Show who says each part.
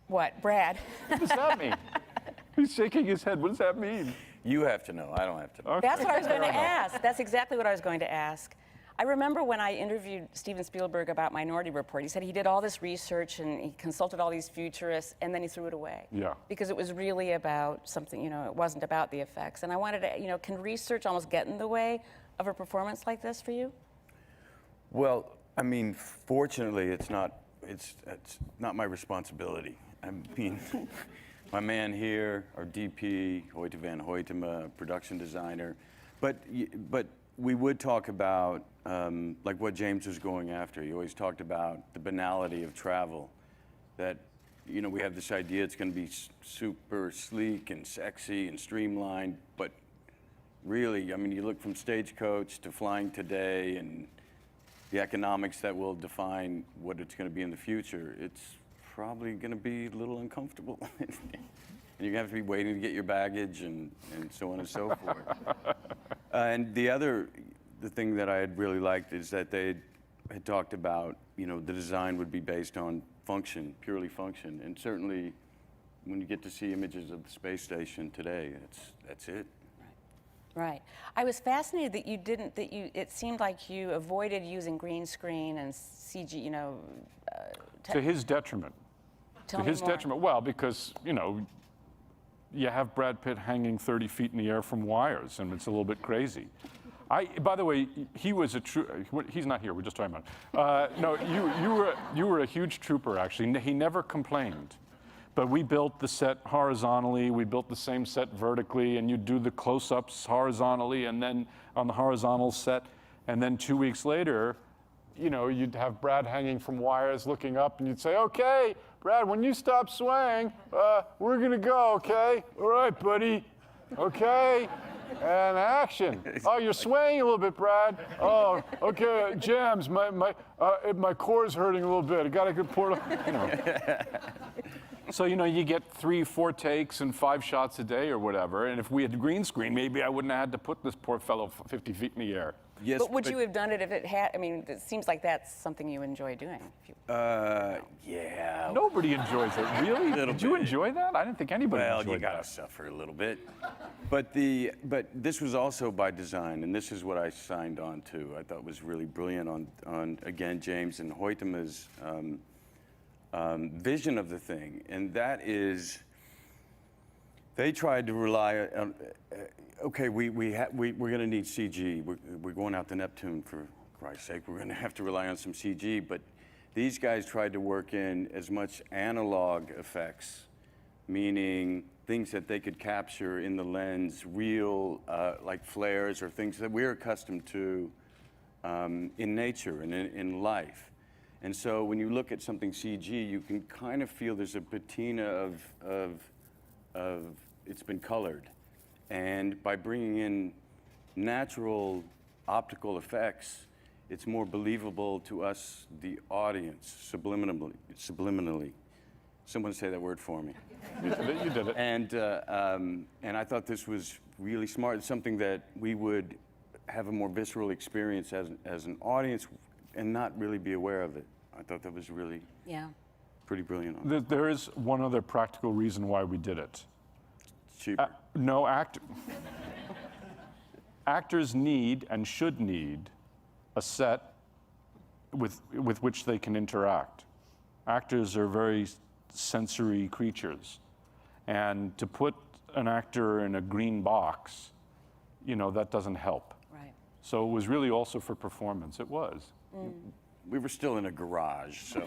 Speaker 1: What, Brad?
Speaker 2: What does that mean? He's shaking his head. What does that mean?
Speaker 3: You have to know. I don't have to know.
Speaker 2: Okay.
Speaker 1: That's what I was going to ask. That's exactly what I was going to ask. I remember when I interviewed Steven Spielberg about Minority Report, he said he did all this research and he consulted all these futurists and then he threw it away.
Speaker 2: Yeah.
Speaker 1: Because it was really about something, it wasn't about the effects. And I wanted to, can research almost get in the way of a performance like this for you?
Speaker 3: Well, I mean, fortunately, it's not my responsibility. I mean, my man here, our DP, Hoyte van Hoytema, production designer, but we would talk about like what James was going after. He always talked about the banality of travel, that we have this idea it's going to be super sleek and sexy and streamlined, but really, I mean, you look from Stagecoach to Flying Today and the economics that will define what it's going to be in the future, it's probably going to be a little uncomfortable. And you're going to have to be waiting to get your baggage and so on and so forth. And the thing that I had really liked is that they had talked about, the design would be based on function, purely function. And certainly when you get to see images of the space station today, that's it.
Speaker 1: Right. I was fascinated that it seemed like you avoided using green screen and CG,
Speaker 2: To his detriment.
Speaker 1: Tell
Speaker 2: To
Speaker 1: me
Speaker 2: his
Speaker 1: more.
Speaker 2: detriment. Well, because, you have Brad Pitt hanging 30 feet in the air from wires, and it's a little bit crazy. By the way, he was a true. He's not here. We're just talking about him. No, you were a huge trooper. Actually, he never complained. But we built the set horizontally. We built the same set vertically, and you'd do the close-ups horizontally, and then on the horizontal set, and then 2 weeks later, you'd have Brad hanging from wires, looking up, and you'd say, "Okay, Brad, when you stop swaying, we're gonna go. Okay, all right, buddy. Okay." And action. Oh, you're swaying a little bit, Brad. Oh, okay, Jams, my core's hurting a little bit. I gotta get poured. So, you get 3, 4 takes and 5 shots a day or whatever. And if we had green screen, maybe I wouldn't have had to put this poor fellow 50 feet in the air.
Speaker 3: Yes,
Speaker 1: But would you have done it if it had, it seems like that's something you enjoy doing.
Speaker 3: Yeah.
Speaker 2: Nobody enjoys it. Really? Did you enjoy that? I didn't think anybody enjoyed that.
Speaker 3: Well, you gotta suffer a little bit. But this was also by design, and this is what I signed on to. I thought was really brilliant on again, James and Hoytema's vision of the thing, and that is, they tried to rely on, okay, we're going to need CG. We're going out to Neptune, for Christ's sake. We're going to have to rely on some CG, but these guys tried to work in as much analog effects, meaning things that they could capture in the lens, real, like flares or things that we're accustomed to in nature and in life. And so when you look at something CG, you can kind of feel there's a patina of it's been colored. And by bringing in natural optical effects, it's more believable to us, the audience, subliminally. Someone say that word for me.
Speaker 2: You did it.
Speaker 3: And I thought this was really smart. It's something that we would have a more visceral experience as an audience and not really be aware of it. I thought that was really pretty brilliant.
Speaker 2: There is one other practical reason why we did it.
Speaker 3: It's cheaper.
Speaker 2: Actors need and should need a set with which they can interact. Actors are very sensory creatures, and to put an actor in a green box, that doesn't help.
Speaker 1: Right.
Speaker 2: So it was really also for performance. It was.
Speaker 3: We were still in a garage, so.